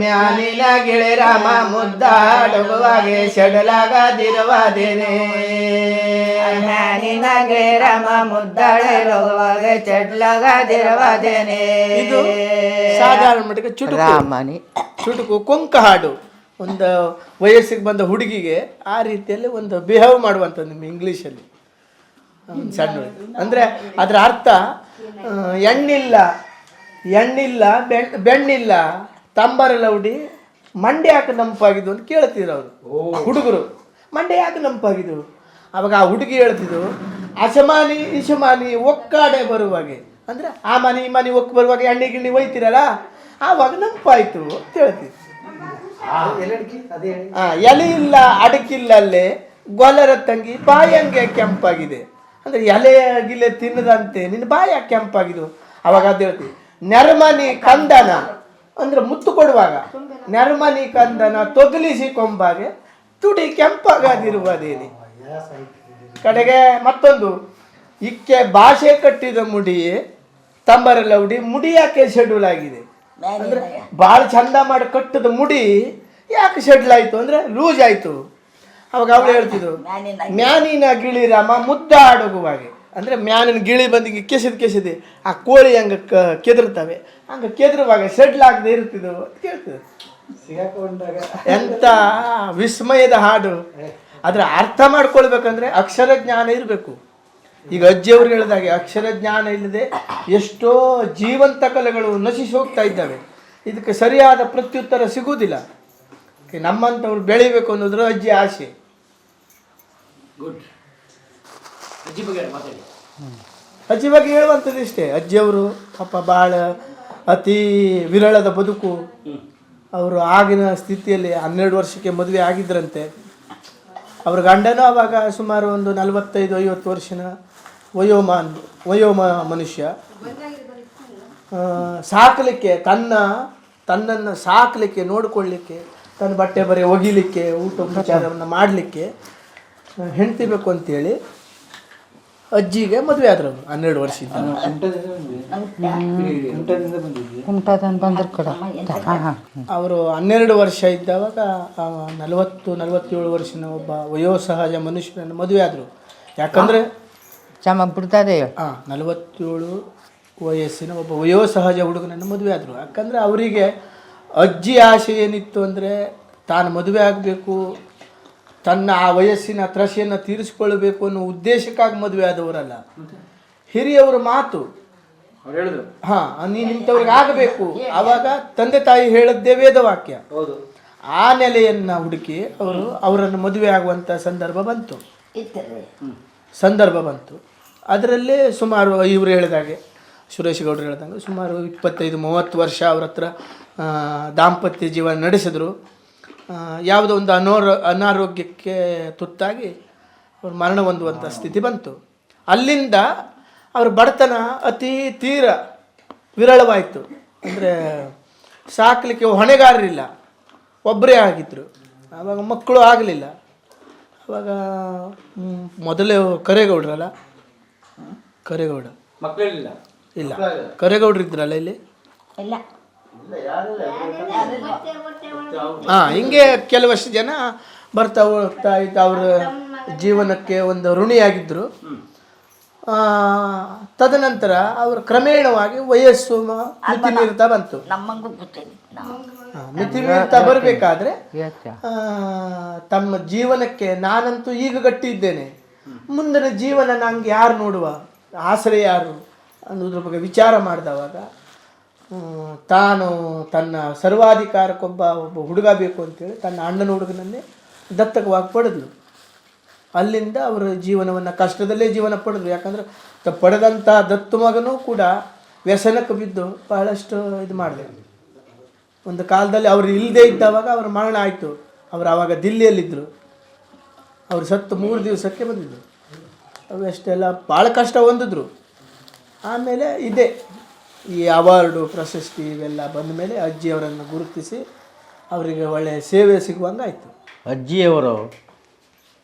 ಮ್ಯಾನಿನ ಗಿಳಿರಾಮ ಮುದ್ದಾಡುವಾಗೆ ಶೆಡಲಾಗದಿರುವಾದೇನೆ ಮ್ಯಾನಿನ ಗಿಳಿರಾಮ ಮುದ್ದಾಡುವಾಗೆ ಶೆಡ್ಲಾಗದಿರುವಾದೇನೆ ಇದು ಸಾಧಾರಣ ಮಟ್ಟಿಗೆ ಚುಟುಕು ಕೊಂಕ ಹಾಡು ಒಂದು ವಯಸ್ಸಿಗೆ ಬಂದ ಹುಡುಗಿಗೆ ಆ ರೀತಿಯಲ್ಲಿ ಒಂದು ಬಿಹೇವ್ ಮಾಡುವಂಥದ್ದು ನಿಮ್ಮ ಇಂಗ್ಲೀಷಲ್ಲಿ ಸಣ್ಣ ಅಂದರೆ ಅದರ ಅರ್ಥ ಎಣ್ಣಿಲ್ಲ ಬೆಣ್ಣಿಲ್ಲ ತಂಬರ ಲೌಡಿ ಮಂಡೆ ಯಾಕೆ ನಂಪಾಗಿದ್ದು ಅಂತ ಕೇಳ್ತಿದ್ರು ಅವರು ಹುಡುಗರು ಮಂಡೆ ಯಾಕೆ ನಂಪಾಗಿದ್ದು ಅವಾಗ ಆ ಹುಡುಗಿ ಹೇಳ್ತಿದ್ದು ಅಶಮಾನಿ ಇಶಮಾನಿ ಒಕ್ಕಾಡೆ ಬರುವಾಗೆ ಅಂದರೆ ಆ ಮನೆ ಈ ಮನೆ ಒಕ್ಕ ಬರುವಾಗ ಎಣ್ಣೆ ಗಿಣ್ಣಿ ಒಯ್ತಿರಲ್ಲ ಆವಾಗ ನಂಪಾಯ್ತು ಅಂತ ಹೇಳ್ತಿದ್ರು ಎಲೆ ಇಲ್ಲ ಅಡಕಿಲ್ಲಲ್ಲೇ ಗೊಲರ ತಂಗಿ ಬಾಯಂಗೆ ಕೆಂಪಾಗಿದೆ ಅಂದ್ರೆ ಎಲೆ ಗಿಲೆ ತಿನ್ನದಂತೆ ನಿನ್ನ ಬಾಯ ಕೆಂಪಾಗಿದ್ದು ಅವಾಗ ಅದು ಹೇಳ್ತೀವಿ ನೆರಮನಿ ಕಂದನ ಅಂದ್ರೆ ಮುತ್ತು ಕೊಡುವಾಗ ನೆರಮನಿ ಕಂದನ ತೊದಲಿಸಿ ಕೊಂಬಾಗೆ ತುಡಿ ಕೆಂಪಾಗದಿರುವುದೇನೆ ಕಡೆಗೆ ಮತ್ತೊಂದು ಇಕ್ಕೆ ಭಾಷೆ ಕಟ್ಟಿದ ಮುಡಿಯೇ ತಂಬರ ಲೌಡಿ ಮುಡಿ ಯಾಕೆ ಶೆಡ್ಯೂಲ್ ಆಗಿದೆ ಅಂದ್ರೆ ಭಾಳ ಚಂದ ಮಾಡಿ ಕಟ್ಟದ ಮುಡಿ ಯಾಕೆ ಶೆಡ್ಲ್ ಆಯ್ತು ಅಂದ್ರೆ ಲೂಸ್ ಆಯ್ತು ಅವಾಗ ಅವಳು ಹೇಳ್ತಿದ್ರು ಮ್ಯಾನಿನ ಗಿಳಿರಾಮ ಮುದ್ದಾಡುವಾಗೆ ಅಂದ್ರೆ ಮ್ಯಾನಿನ ಗಿಳಿ ಬಂದಿಗೆ ಕೆಸದಿ ಆ ಕೋಳಿ ಹಂಗೆ ಕೆದರ್ತವೆ ಹಂಗೆ ಕೆದರುವಾಗ ಶೆಡ್ಲ್ ಆಗದೆ ಇರ್ತಿದ್ವು ಅಂತ ಕೇಳ್ತಿದ್ರು ಎಂತ ವಿಸ್ಮಯದ ಹಾಡು ಅದ್ರ ಅರ್ಥ ಮಾಡ್ಕೊಳ್ಬೇಕಂದ್ರೆ ಅಕ್ಷರ ಜ್ಞಾನ ಇರಬೇಕು. ಈಗ ಅಜ್ಜಿಯವ್ರು ಹೇಳಿದಾಗೆ ಅಕ್ಷರ ಜ್ಞಾನ ಇಲ್ಲದೆ ಎಷ್ಟೋ ಜೀವಂತ ಕಲೆಗಳು ನಶಿಸಿ ಹೋಗ್ತಾ ಇದ್ದಾವೆ. ಇದಕ್ಕೆ ಸರಿಯಾದ ಪ್ರತ್ಯುತ್ತರ ಸಿಗುವುದಿಲ್ಲ. ನಮ್ಮಂಥವ್ರು ಬೆಳಿಬೇಕು ಅನ್ನೋದ್ರ ಅಜ್ಜಿ ಆಸೆ. ಗುಡ್. ಅಜ್ಜಿ ಬಗ್ಗೆ ಮಾತಾಡಿ. ಅಜ್ಜಿ ಬಗ್ಗೆ ಹೇಳುವಂಥದ್ದು ಇಷ್ಟೇ. ಅಜ್ಜಿಯವರು ಪಾಪ ಭಾಳ ಅತಿ ವಿರಳದ ಬದುಕು. ಅವರು ಆಗಿನ ಸ್ಥಿತಿಯಲ್ಲಿ 12 ವರ್ಷಕ್ಕೆ ಮದುವೆ ಆಗಿದ್ರಂತೆ. ಅವ್ರ ಗಂಡನೂ ಆವಾಗ ಸುಮಾರು ಒಂದು 45-50 ವರ್ಷನ ವಯೋಮ ಮನುಷ್ಯ. ಸಾಕಲಿಕ್ಕೆ ತನ್ನನ್ನು ಸಾಕಲಿಕ್ಕೆ, ನೋಡಿಕೊಳ್ಳಿಕ್ಕೆ, ತನ್ನ ಬಟ್ಟೆ ಬರೆ ಒಗಿಲಿಕ್ಕೆ, ಊಟ ಉಪಚಾರವನ್ನು ಮಾಡಲಿಕ್ಕೆ ಹೆಂಡತಿ ಬೇಕು ಅಂತೇಳಿ ಅಜ್ಜಿಗೆ ಮದುವೆ ಆದ್ರು. 12 ವರ್ಷದಿಂದ ಅವರು 12 ವರ್ಷ ಇದ್ದವಾಗ 40-47 ವರ್ಷನ ಒಬ್ಬ ವಯೋಸಹಜ ಮನುಷ್ಯನನ್ನು ಮದುವೆ ಆದರು. ಯಾಕಂದರೆ 47 ವಯಸ್ಸಿನ ಒಬ್ಬ ವಯೋಸಹಜ ಹುಡುಗನನ್ನು ಮದುವೆ ಆದರು. ಯಾಕಂದರೆ ಅವರಿಗೆ ಅಜ್ಜಿ ಆಸೆ ಏನಿತ್ತು ಅಂದರೆ ತಾನು ಮದುವೆ ಆಗಬೇಕು, ತನ್ನ ಆ ವಯಸ್ಸಿನ ತ್ರಷೆಯನ್ನು ತೀರಿಸಿಕೊಳ್ಳಬೇಕು ಅನ್ನೋ ಉದ್ದೇಶಕ್ಕಾಗಿ ಮದುವೆ ಆದವರಲ್ಲ. ಹಿರಿಯವರ ಮಾತು ನೀನು ಇಂಥವ್ರಿಗೆ ಆಗಬೇಕು. ಆವಾಗ ತಂದೆ ತಾಯಿ ಹೇಳದ್ದೇ ವೇದವಾಕ್ಯ. ಆ ನೆಲೆಯನ್ನು ಹುಡುಕಿ ಅವರನ್ನು ಮದುವೆ ಆಗುವಂಥ ಸಂದರ್ಭ ಬಂತು. ಅದರಲ್ಲೇ ಸುಮಾರು ಇವರು ಹೇಳಿದಾಗೆ, ಸುರೇಶ್ ಗೌಡರು ಹೇಳಿದಂಗೆ ಸುಮಾರು 25-30 ವರ್ಷ ಅವ್ರ ಹತ್ರ ದಾಂಪತ್ಯ ಜೀವನ ನಡೆಸಿದ್ರು. ಯಾವುದೋ ಒಂದು ಅನಾರೋಗ್ಯಕ್ಕೆ ತುತ್ತಾಗಿ ಅವರು ಮರಣ ಹೊಂದುವಂಥ ಸ್ಥಿತಿ ಬಂತು. ಅಲ್ಲಿಂದ ಅವ್ರ ಬಡತನ ಅತಿ ತೀರ ವಿರಳವಾಯಿತು. ಅಂದರೆ ಸಾಕಲಿಕ್ಕೆ ಹೊಣೆಗಾರರಿಲ್ಲ, ಒಬ್ಬರೇ ಆಗಿದ್ದರು. ಆವಾಗ ಮಕ್ಕಳು ಆಗಲಿಲ್ಲ. ಆವಾಗ ಮೊದಲೇ ಕರೇಗೌಡ ಇಲ್ಲ, ಕರೇಗೌಡರು ಇದ್ರಲ್ಲ ಇಲ್ಲಿ. ಹಿಂಗೆ ಕೆಲವಷ್ಟು ಜನ ಬರ್ತಾ ಹೋಗ್ತಾ ಇತ್ತು. ಅವರ ಜೀವನಕ್ಕೆ ಒಂದು ಋಣಿಯಾಗಿದ್ದರು. ತದನಂತರ ಅವರು ಕ್ರಮೇಣವಾಗಿ ವಯಸ್ಸು ಮಿತಿ ಮೀರ್ತಾ ಬಂತು. ನಮ್ಮಂಗೂ ಗೊತ್ತಿಲ್ಲ ನಾವು ಮಿತಿ ಮೀರ್ತಾ ಬರಬೇಕಾದ್ರೆ ತಮ್ಮ ಜೀವನಕ್ಕೆ ನಾನಂತೂ ಈಗ ಗಟ್ಟಿ ಇದ್ದೇನೆ, ಮುಂದಿನ ಜೀವನ ನಂಗೆ ಯಾರು ನೋಡುವ, ಆಸರೆ ಯಾರು ಅನ್ನೋದ್ರ ಬಗ್ಗೆ ವಿಚಾರ ಮಾಡಿದವಾಗ ತಾನು ತನ್ನ ಸರ್ವಾಧಿಕಾರಕ್ಕೊಬ್ಬ ಹುಡುಗ ಬೇಕು ಅಂತೇಳಿ ತನ್ನ ಅಣ್ಣನ ಹುಡುಗನನ್ನೇ ದತ್ತಕವಾಗಿ ಪಡೆದ್ಲು. ಅಲ್ಲಿಂದ ಅವರ ಜೀವನವನ್ನು ಕಷ್ಟದಲ್ಲೇ ಜೀವನ ಪಡೆದ್ರು. ಯಾಕಂದ್ರೆ ಪಡೆದಂಥ ದತ್ತು ಮಗನೂ ಕೂಡ ವ್ಯಸನಕ್ಕೆ ಬಿದ್ದು ಬಹಳಷ್ಟು ಇದು ಮಾಡಿದೆ. ಒಂದು ಕಾಲದಲ್ಲಿ ಅವರು ಇಲ್ಲದೇ ಇದ್ದವಾಗ ಅವರ ಮರಣ ಆಯಿತು. ಅವರು ಆವಾಗ ದಿಲ್ಲಿಯಲ್ಲಿದ್ದರು. ಅವರು ಸತ್ತು 3 ದಿವಸಕ್ಕೆ ಬಂದಿದ್ದರು. ಅವೆಷ್ಟೆಲ್ಲ ಭಾಳ ಕಷ್ಟ ಹೊಂದಿದ್ರು. ಆಮೇಲೆ ಇದೆ ಈ ಅವಾರ್ಡು ಪ್ರಶಸ್ತಿ ಇವೆಲ್ಲ ಬಂದ ಮೇಲೆ ಅಜ್ಜಿಯವರನ್ನು ಗುರುತಿಸಿ ಅವರಿಗೆ ಒಳ್ಳೆಯ ಸೇವೆ ಸಿಗುವಂಗಾಯಿತು. ಅಜ್ಜಿಯವರು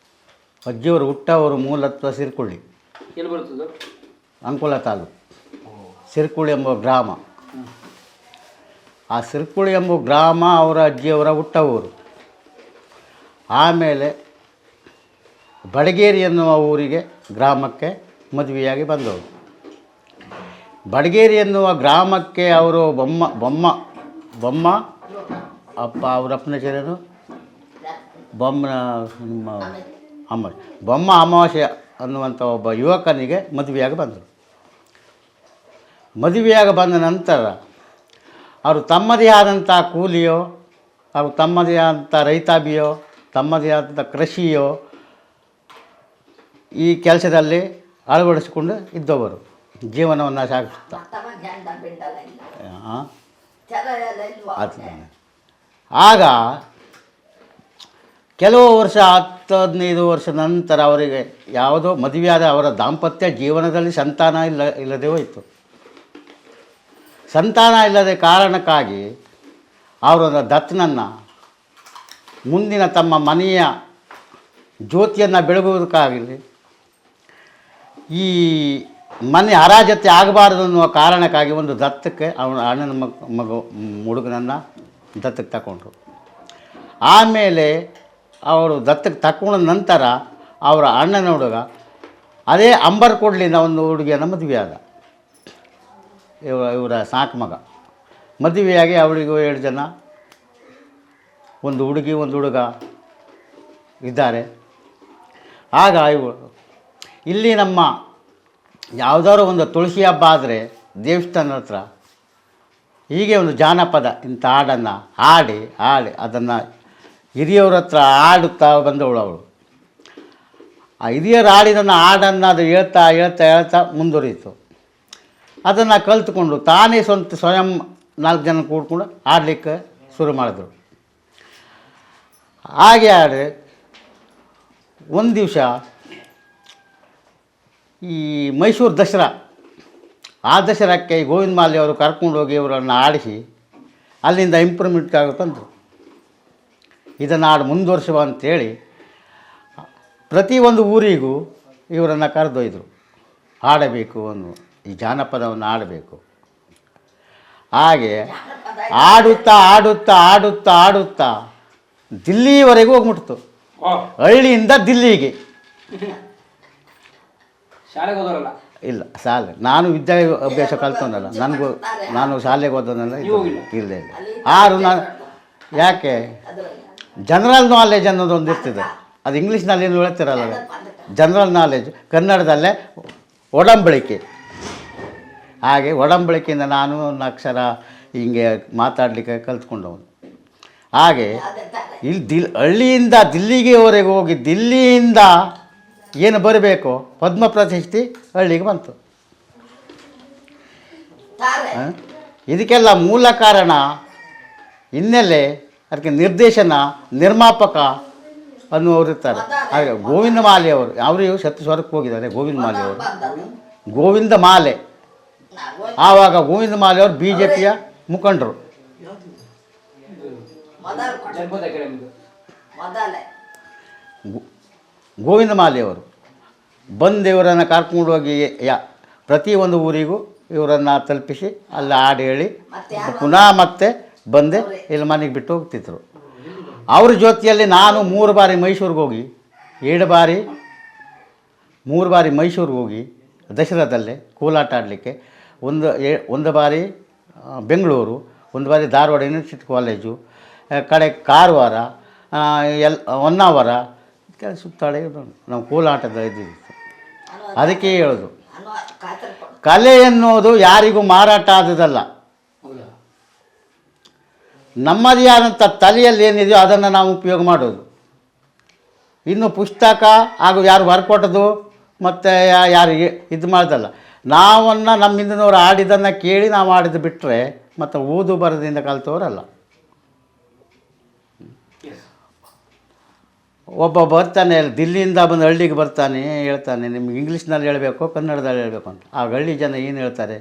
ಹುಟ್ಟವರು ಮೂಲತ್ವ ಸಿರ್ಕುಳ್ಳಿ, ಎಲ್ಲಿ ಬರ್ತದೆ? ಅಂಕೋಲ ತಾಲೂಕು ಸಿರ್ಕುಳಿ ಎಂಬ ಗ್ರಾಮ. ಆ ಸಿರ್ಕುಳಿ ಎಂಬ ಗ್ರಾಮ ಅವರ ಅಜ್ಜಿಯವರ ಹುಟ್ಟವರು. ಆಮೇಲೆ ಬಡಗೇರಿ ಎನ್ನುವ ಊರಿಗೆ ಗ್ರಾಮಕ್ಕೆ ಮದುವೆಯಾಗಿ ಬಂದವರು. ಬಡಗೇರಿ ಎನ್ನುವ ಗ್ರಾಮಕ್ಕೆ ಅವರು ಬೊಮ್ಮ ಅಪ್ಪ ಅವರ ಅಪ್ಪನ ಹೆಸರೇನು ಬೊಮ್ಮ ಅಮಾವಾಸ್ಯ ಅನ್ನುವಂಥ ಒಬ್ಬ ಯುವಕನಿಗೆ ಮದುವೆಯಾಗಿ ಬಂದರು. ಮದುವೆಯಾಗಿ ಬಂದ ನಂತರ ಅವರು ತಮ್ಮದೇ ಆದಂಥ ಕೂಲಿಯೋ ಹಾಗೂ ತಮ್ಮದೇ ಆದಂಥ ರೈತಾಭಿಯೋ ತಮ್ಮದೇ ಆದಂಥ ಕೃಷಿಯೋ ಈ ಕೆಲಸದಲ್ಲಿ ಅಳವಡಿಸಿಕೊಂಡು ಇದ್ದವರು ಜೀವನವನ್ನು ಸಾಗಿಸುತ್ತಾ. ಆಗ ಕೆಲವು ವರ್ಷ 10-15 ವರ್ಷ ನಂತರ ಅವರಿಗೆ ಯಾವುದೋ ಮದುವೆಯಾದ ಅವರ ದಾಂಪತ್ಯ ಜೀವನದಲ್ಲಿ ಸಂತಾನ ಇಲ್ಲದೆ ಹೋಯಿತು. ಸಂತಾನ ಇಲ್ಲದ ಕಾರಣಕ್ಕಾಗಿ ಅವರ ದತ್ತನನ್ನು ಮುಂದಿನ ತಮ್ಮ ಮನೆಯ ಜ್ಯೋತಿಯನ್ನು ಬೆಳಗುವುದಕ್ಕಾಗಲಿ ಈ ಮನೆ ಹರಾಜತೆ ಆಗಬಾರ್ದು ಅನ್ನುವ ಕಾರಣಕ್ಕಾಗಿ ಒಂದು ದತ್ತಕ್ಕೆ ಅವನ ಅಣ್ಣನ ಮಗು ಹುಡುಗನನ್ನು ದತ್ತಕ್ಕೆ ತಗೊಂಡ್ರು. ಆಮೇಲೆ ಅವರು ದತ್ತಕ್ಕೆ ತಗೊಂಡ ನಂತರ ಅವರ ಅಣ್ಣನ ಹುಡುಗ ಅದೇ ಅಂಬರ್ಕೋಡ್ಲಿನ ಒಂದು ಹುಡುಗಿಯನ್ನು ಮದುವೆಯಾದ. ಇವರ ಸಾಕು ಮಗ ಮದುವೆಯಾಗಿ ಅವಳಿಗೂ 7 ಜನ, ಒಂದು ಹುಡುಗಿ ಒಂದು ಹುಡುಗ ಇದ್ದಾರೆ. ಆಗ ಇಲ್ಲಿ ನಮ್ಮ ಯಾವುದಾದ್ರು ಒಂದು ತುಳಸಿ ಹಬ್ಬ ಆದರೆ ದೇವಸ್ಥಾನದ ಹತ್ರ ಹೀಗೆ ಒಂದು ಜಾನಪದ ಇಂಥ ಹಾಡನ್ನು ಹಾಡಿ ಅದನ್ನು ಹಿರಿಯವ್ರ ಹತ್ರ ಹಾಡುತ್ತಾ ಬಂದವಳು ಅವಳು. ಆ ಹಿರಿಯರು ಹಾಡಿದನ್ನು ಹಾಡನ್ನು ಅದು ಹೇಳ್ತಾ ಮುಂದುವರಿಯಿತು. ಅದನ್ನು ಕಲಿತ್ಕೊಂಡು ತಾನೇ ಸ್ವಯಂ 4 ಜನ ಕೂಡ್ಕೊಂಡು ಹಾಡಲಿಕ್ಕೆ ಶುರು ಮಾಡಿದ್ರು. ಹಾಗೆ ಹಾಡಿ ಒಂದು ದಿವಸ ಈ ಮೈಸೂರು ದಸರಾ, ಆ ದಸರಾಕ್ಕೆ ಗೋವಿಂದ ಮಾಲಿ ಅವರು ಕರ್ಕೊಂಡೋಗಿ ಇವರನ್ನು ಆಡಿಸಿ ಅಲ್ಲಿಂದ ಇಂಪ್ರೂವ್ಮೆಂಟ್ ಆಗುತ್ತಂದರು. ಇದನ್ನು ಹಾಡು ಮುಂದುವರ್ಸುವ ಅಂಥೇಳಿ ಪ್ರತಿಯೊಂದು ಊರಿಗೂ ಇವರನ್ನು ಕರೆದೊಯ್ದರು. ಹಾಡಬೇಕು ಈ ಜಾನಪದವನ್ನು ಆಡಬೇಕು. ಹಾಗೆ ಆಡುತ್ತಾ ದಿಲ್ಲಿವರೆಗೂ ಹೋಗ್ಬಿಡ್ತು. ಹಳ್ಳಿಯಿಂದ ದಿಲ್ಲಿಗೆ. ಶಾಲೆಗೆ ಹೋದವರಲ್ಲ? ಇಲ್ಲ, ಶಾಲೆ ನಾನು ವಿದ್ಯಾಭ್ಯಾಸ ಕಲ್ತವನಲ್ಲ, ನಾನು ಶಾಲೆಗೆ ಓದೋನಲ್ಲ. ಇಲ್ಲ ನಾನು ಯಾಕೆ ಜನರಲ್ ನಾಲೆಜ್ ಅನ್ನೋದೊಂದು ಇರ್ತದೆ. ಅದು ಇಂಗ್ಲೀಷ್ನಲ್ಲಿ ಏನು ಹೇಳ್ತಿರಲ್ಲ, ಜನರಲ್ ನಾಲೆಜ್. ಕನ್ನಡದಲ್ಲೇ ಒಡಂಬಡಿಕೆ. ಹಾಗೆ ಒಡಂಬಡಿಕೆಯಿಂದ ನಾನು ಒಂದು ಅಕ್ಷರ ಹಿಂಗೆ ಮಾತಾಡಲಿಕ್ಕೆ ಕಲ್ತ್ಕೊಂಡವನು. ಹಾಗೆ ಇಲ್ಲಿ ಹಳ್ಳಿಯಿಂದ ದಿಲ್ಲಿಗೆವರೆಗೆ ಹೋಗಿ ದಿಲ್ಲಿಯಿಂದ ಏನು ಬರಬೇಕು ಪದ್ಮ ಪ್ರಶಸ್ತಿ ಹಳ್ಳಿಗೆ ಬಂತು. ಇದಕ್ಕೆಲ್ಲ ಮೂಲ ಕಾರಣ ಹಿನ್ನೆಲೆ, ಅದಕ್ಕೆ ನಿರ್ದೇಶನ, ನಿರ್ಮಾಪಕ ಅನ್ನುವರು ಇರ್ತಾರೆ. ಹಾಗೆ ಗೋವಿಂದ ಮಾಲೆ ಅವರು, ಅವರು ಸ್ವರ್ಗಕ್ಕೆ ಹೋಗಿದ್ದಾರೆ. ಗೋವಿಂದ ಮಾಲೆ ಆವಾಗ ಗೋವಿಂದ ಮಾಲೆ ಅವರು BJPಯ ಮುಖಂಡರು. ಗೋವಿಂದ ಮಾಲೆಯವರು ಬಂದು ಇವರನ್ನು ಕರ್ಕೊಂಡು ಹೋಗಿ ಪ್ರತಿಯೊಂದು ಊರಿಗೂ ಇವರನ್ನು ತಲುಪಿಸಿ ಅಲ್ಲಿ ಹಾಡು ಹೇಳಿ ಪುನಃ ಮತ್ತೆ ಬಂದೆ ಇಲ್ಲಿ ಮನೆಗೆ ಬಿಟ್ಟು ಹೋಗ್ತಿದ್ರು. ಅವ್ರ ಜೊತೆಯಲ್ಲಿ ನಾನು 3 ಬಾರಿ ಮೈಸೂರಿಗೆ ಹೋಗಿ 3 ಬಾರಿ ಮೈಸೂರಿಗೆ ಹೋಗಿ ದಸರಾದಲ್ಲೇ ಕೋಲಾಟ ಆಡಲಿಕ್ಕೆ ಒಂದು ಬಾರಿ ಬೆಂಗಳೂರು, ಒಂದು ಬಾರಿ ಧಾರವಾಡ ಯೂನಿವರ್ಸಿಟಿ ಕಾಲೇಜು, ಕಡೆ ಕಾರವಾರ, ಹೊನ್ನಾವರ ಸುತ್ತಾಳೆ ನಾವು ಕೋಲಾಟದ ಇದ್ದಿದ್ದು. ಅದಕ್ಕೆ ಹೇಳೋದು, ಕಲೆ ಎನ್ನುವುದು ಯಾರಿಗೂ ಮಾರಾಟ ಆದದಲ್ಲ. ನಮ್ಮದೇ ಆದಂಥ ತಲೆಯಲ್ಲಿ ಏನಿದೆಯೋ ಅದನ್ನು ನಾವು ಉಪಯೋಗ ಮಾಡೋದು. ಇನ್ನು ಪುಸ್ತಕ ಹಾಗೂ ಯಾರು ಬರ್ಕೊಟ್ಟದು ಮತ್ತು ಯಾರಿಗೆ ಇದು ಮಾಡೋದಲ್ಲ. ನಮ್ಮ ಹಿಂದಿನವರು ಆಡಿದ್ದನ್ನು ಕೇಳಿ ನಾವು ಆಡಿದ್ದು ಬಿಟ್ಟರೆ ಮತ್ತು ಓದು ಬರದಿಂದ ಕಲಿತವರಲ್ಲ. ಒಬ್ಬ ಬರ್ತಾನೆ, ದಿಲ್ಲಿಯಿಂದ ಬಂದು ಹಳ್ಳಿಗೆ ಬರ್ತಾನೆ, ಹೇಳ್ತಾನೆ ನಿಮ್ಗೆ ಇಂಗ್ಲೀಷ್ನಲ್ಲಿ ಹೇಳಬೇಕು ಕನ್ನಡದಲ್ಲಿ ಹೇಳಬೇಕು ಅಂತ. ಆ ಹಳ್ಳಿ ಜನ ಏನು ಹೇಳ್ತಾರೆ,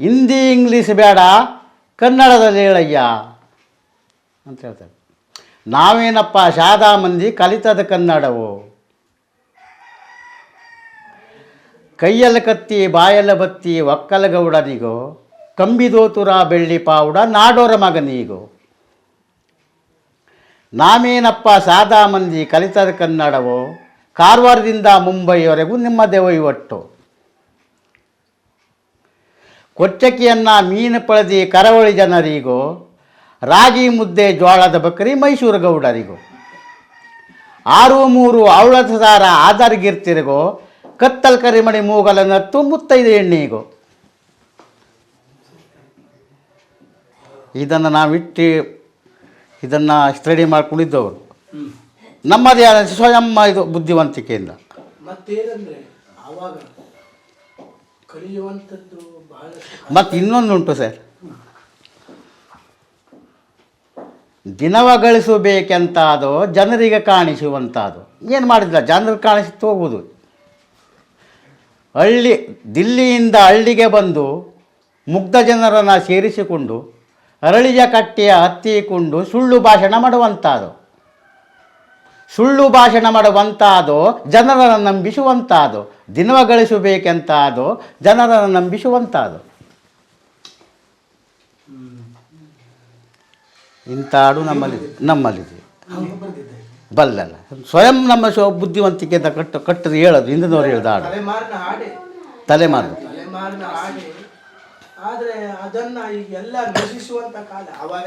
ಹಿಂದಿ ಇಂಗ್ಲೀಷ್ ಬೇಡ ಕನ್ನಡದಲ್ಲಿ ಹೇಳಯ್ಯ ಅಂತ ಹೇಳ್ತಾರೆ. ನಾವೇನಪ್ಪ ಶಾದಾ ಮಂದಿ ಕಲಿತದ ಕನ್ನಡವು, ಕೈಯಲ್ಲಿ ಕತ್ತಿ ಬಾಯಲ್ಲ ಬತ್ತಿ ಒಕ್ಕಲಗೌಡನಿಗೋ, ಕಂಬಿದೋತುರ ಬೆಳ್ಳಿ ಪಾವುಡ ನಾಡೋರ ಮಗನಿಗೋ. ನಾವೇನಪ್ಪ ಸಾದಾ ಮಂದಿ ಕಲಿತದ ಕನ್ನಡವೋ, ಕಾರವಾರದಿಂದ ಮುಂಬೈವರೆಗೂ ನಿಮ್ಮದೇ ವಹಿವಟ್ಟು. ಕೊಚ್ಚಕ್ಕಿಯನ್ನು ಮೀನು ಪಳದಿ ಕರಾವಳಿ ಜನರಿಗೋ, ರಾಗಿ ಮುದ್ದೆ ಜೋಳದ ಬಕರಿ ಮೈಸೂರು ಗೌಡರಿಗೋ. 6-3 ಅವಳದ ಸಾರ ಆಧಾರ್ಗಿರ್ತಿರಿಗೋ, ಕತ್ತಲ್ ಕರಿಮಣಿ ಮೂಗಲ ನತ್ತು ಮುತ್ತೈದು ಎಣ್ಣಿಗೋ. ಇದನ್ನು ನಾವಿಟ್ಟು ಇದನ್ನು ಸ್ಟಡಿ ಮಾಡ್ಕೊಂಡಿದ್ದವರು ನಮ್ಮದೇ ಆದ ಸ್ವಯಂ ಇದು ಬುದ್ಧಿವಂತಿಕೆಯಿಂದ. ಮತ್ತೇನಂದ್ರೆ ಆವಾಗ ಕಲಿಯುವಂಥದ್ದು ಬಹಳ. ಮತ್ತು ಇನ್ನೊಂದುಂಟು ಸರ್, ದಿನವ ಗಳಿಸಬೇಕೆಂತಾದೋ ಜನರಿಗೆ ಕಾಣಿಸುವಂಥದ್ದು. ಏನು ಮಾಡಿಲ್ಲ, ಜನರಿಗೆ ಕಾಣಿಸುತ್ತ ಹೋಗುವುದು. ದಿಲ್ಲಿಯಿಂದ ಹಳ್ಳಿಗೆ ಬಂದು ಮುಗ್ಧ ಜನರನ್ನು ಸೇರಿಸಿಕೊಂಡು ಅರಳಿಯ ಕಟ್ಟೆಯ ಹತ್ತಿಕೊಂಡು ಸುಳ್ಳು ಭಾಷಣ ಮಾಡುವಂಥದ್ದು. ಸುಳ್ಳು ಭಾಷಣ ಮಾಡುವಂಥದ್ದು ಜನರನ್ನು ನಂಬಿಸುವಂಥದ್ದು. ದಿನವ ಗಳಿಸಬೇಕೆಂತಾದೋ ಜನರನ್ನು ನಂಬಿಸುವಂಥದ್ದು. ಇಂಥ ಹಾಡು ನಮ್ಮಲ್ಲಿದೆ ಬಲ್ಲಲ್ಲ. ಸ್ವಯಂ ನಮ್ಮ ಬುದ್ಧಿವಂತಿಕೆಯಿಂದ ಕಟ್ಟದು ಹೇಳೋದು ಹಿಂದಿನವ್ರು ಹೇಳಿದ ಹಾಡು, ತಲೆಮಾರಿನ ಹಾಡು. ಆದರೆ ಅದನ್ನು ಈಗೆಲ್ಲ ನಶಿಸುವಂಥ ಕಾಲ. ಅವಾಗ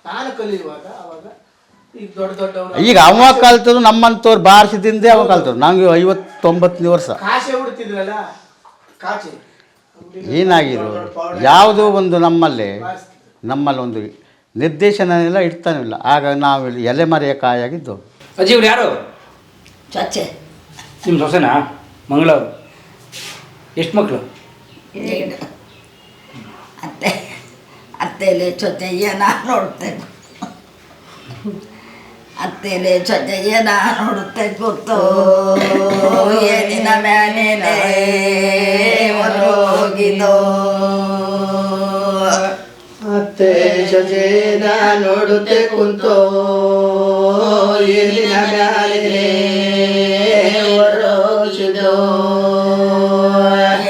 ನಾನು ಕಲಿಯುವಾಗ ಅವಾಗ ಈಗ ದೊಡ್ಡವರು ಈಗ ಅವ ಕಲ್ತದ್ದು ನಮ್ಮಂಥವ್ರು ಬಾರಿಸಿದಿಂದೆ ಅವ ಕಲ್ತದ್ದು. ನಮಗೆ 50-90 ವರ್ಷ ಕಾಸೆ ಹುಡ್ತಿದ್ರಲ್ಲ, ಕಾಚೆ ಏನಾಗಿರೋ ಯಾವುದೋ ಒಂದು ನಮ್ಮಲ್ಲಿ ಒಂದು ನಿರ್ದೇಶನ ಎಲ್ಲ ಇಡ್ತಾನಿಲ್ಲ. ಆಗ ನಾವು ಇಲ್ಲಿ ಎಲೆಮರೆಯ ಕಾಯಾಗಿದ್ದು. ಅಜ್ಜಿ ಇವ್ರು ಯಾರು? ಚೊಚ್ಚೆ ನಿಮ್ಮ ಸೊಸೆನಾ? ಮಂಗಳವರು. ಎಷ್ಟು ಮಕ್ಕಳು? ಅತ್ತೆಲೆ ಚೊಚ್ಚೆಯ ನಾನು ನೋಡ್ತೇನೆ. ಅತ್ತೆಲೆ ಚೊಚ್ಚೆಯ ನಾನು ನೋಡುತ್ತೆ ಕೂತು ಏನಿನ ಮ್ಯಾನೇನೆ ಹೋಗಿದೋ. ಅತ್ತೆ ಸೊಸೆನ ನೋಡುತ್ತೆ ಕುಂತೋ ಏನಿನ ಮ್ಯಾಲೆ ಹೊರೋಗಿದೋ.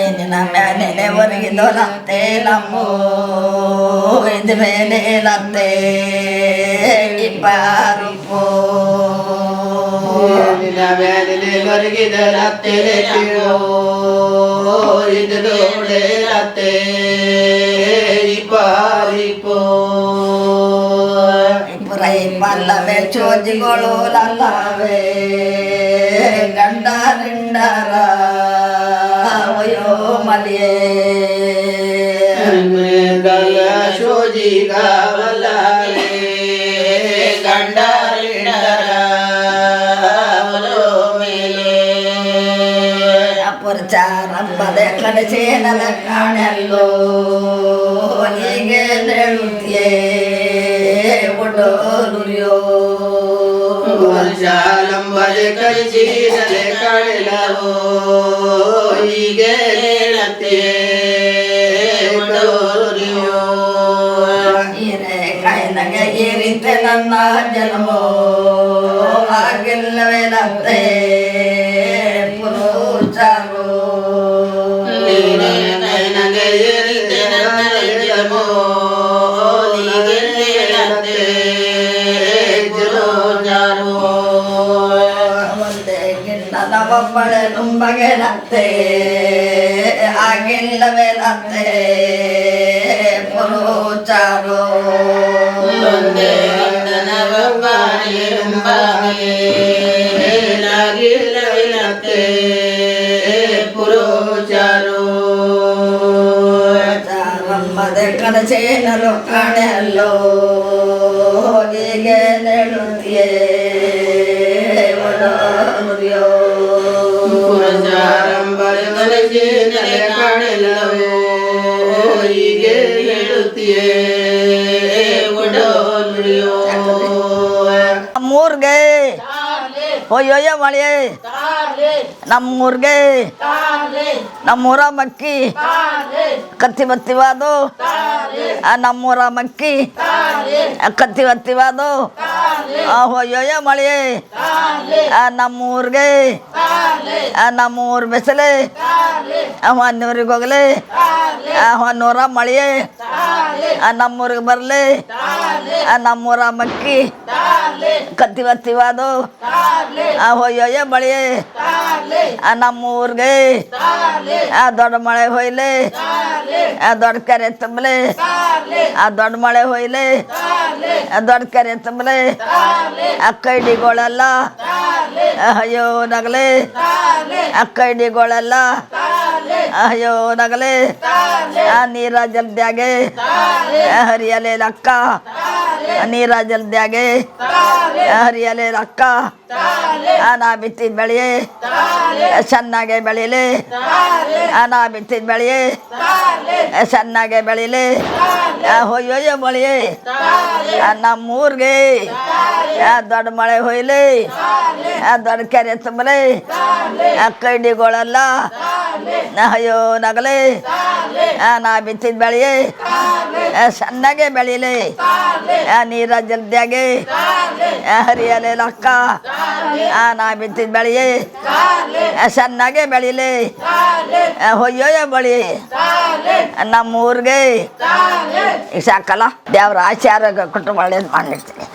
ಏನಿನ ಮ್ಯಾನೇನೆ ಹೊರಗಿದೋ ನತ್ತೆ ನಮ್ಮೋ ಇದು ಮೇಲೆ ನತ್ತೆ ಇಬ್ಬರು ಏನಿನ ಮ್ಯಾಲೆ ಹೊರಗಿದ ಅತ್ತೆ ಕೀಳೋ ಇದು ನೋಡೆ ಅತ್ತೆ ಇಬ್ಬರೈ ಪಲ್ಲವೇ ಚೋಜಿಗಳು ಲಲ್ಲವೇ ಗಂಡ ರಿಂಡರ ವಯೋ ಮಲಿಯೇ ಶೋಜಿಗಾವಲ್ಲವೇ ಗಂಡ ರಿಂಡರ ಅಪುರ್ಚಾರಂಬದೆ ಕಡಚೇನಲ ಕಾಣೆಲ್ಲೋ ಹೀಗೆ ಹೇಳುತ್ತಿಯೇ ಒಡೋಲುರಿಯೋ. ವರ್ಷಾಲಂಬದೆ ಕಡಚೇನಲೆ ಕಾಣೆಲ್ಲವೋ ಹೀಗೆ ಹೇಳುತ್ತಿಯೇ ಒಡೋಲುರಿಯೋ. ಹೀರೆ ಕಾಯಿನಗೆ ಏರಿತೆ ನನ್ನ ಜನ್ಮೋ ಹಾಗೆಲ್ಲವೇ ನತ್ತೆ ಪುರುಚಾರೋ. ಒಂದೇ ಗಿಣ್ಣನವ ಒಬ್ಬಳೆ ನುಂಬಗೆ ನತ್ತೆ ಆಗಿಲ್ಲವೇ ನತ್ತೆ ಪುರುಚಾರು ಚಾರಮ್ಮದೆ ಕನಸೇನಲು ಕಾಣೆಯಲ್ಲೋ ಹೀಗೆ ನೆಡುತ್ತಿಯೇ ಒಡನುರಿಯೋ ನಮ್ಮೂರ್ಗೆ ಒಯ್ಯೊಯ್ಯ ಮಳೆ ನಮ್ಮೂರ್ಗೆ ನಮ್ಮೂರ ಮಕ್ಕಿ ಕತ್ತಿ ಬತ್ತಿವಾದು ನಮ್ಮೂರ ಮಕ್ಕಿ ಕತ್ತಿ ಬತ್ತಿವಾದು ಒಯ್ಯೊಯ್ಯ ಮಳೆ ನಮ್ಮೂರ್ಗೆ ನಮ್ಮೂರ್ ಬೆಸಲೆ ಹೊನ್ನೂರಿಗೆ ಹೋಗಲಿ ಹೊನ್ನೂರ ಮಳೆ ನಮ್ಮೂರಿಗೆ ಬರಲಿ ನಮ್ಮೂರ ಮಕ್ಕಿ ಕತ್ತಿ ಬತ್ತಿವಾದು ಹೊಯ್ಯೊಯ್ಯ ಮಳೆ ನಮ್ಮೂರ್ಗೆ ದೊಡ್ಡ ಮಳೆ ಹೊಯ್ಲಿ ದೊಡ್ಡ ಕೆರೆ ತುಂಬಲಿ ದೊಡ್ಡ ಮಳೆ ಹೊಯ್ಲಿ ದೊಡ್ಡ ಕೆರೆ ತುಂಬಲಿ ಕೈಡಿಗಳೆಲ್ಲ ಅಯ್ಯೋ ನಗಲಿ ಕೈಡಿಗಳೆಲ್ಲ ಅಯ್ಯೋ ನಗಲಿ ನೀರ ಜಲ್ದಿಯಾಗೆ ಹರಿಯಲೆ ಅಕ್ಕ ನೀರ ಜಲ್ದಿಯಾಗೆ ಹರಿಯಲೆ ಅಕ್ಕ ನಾ ಬಿತ್ತಿದ ಬೆಳೆಯೇ ಚೆನ್ನಾಗೆ ಬೆಳೀಲಿ ನಾ ಬಿತ್ತಿದ ಬೆಳೆಯೇ ಚೆನ್ನಾಗೆ ಬೆಳೀಲಿ ಹೊಯ್ಯೊಯ್ಯ ಮಳೆಯೇ ನಮ್ಮೂರ್ಗೆ ದೊಡ್ಡ ಮಳೆ ಹೊಯ್ಲಿ ದೊಡ್ಡ ಕೆರೆ ತುಂಬಲಿ ಕೈಡಿಗಳೆಲ್ಲ ಅಯ್ಯೋ ನಗಲಿ ನಾ ಬಿತ್ತಿದ ಬೆಳೆಯೇ ಚೆನ್ನಾಗೆ ಬೆಳೀಲಿ ನೀರ ಜಲ್ದಿಯಾಗೆ ಹರಿಯಲೆ ಅಕ್ಕ ನಾ ಬಿತ್ತಿದ ಬೆಳೆಯೇ ಚೆನ್ನಾಗೆ ಬೆಳೀಲಿ ಹೊಯ್ಯೊಯ್ಯ ಬಳಿ ನಮ್ಮೂರ್ಗೆ ಸಾಕಲ್ಲ ದೇವ್ರ ಆಚಾರ ಕೊಟ್ಟು ಒಳ್ಳೇದು ಮಾಡಿರ್ತೀನಿ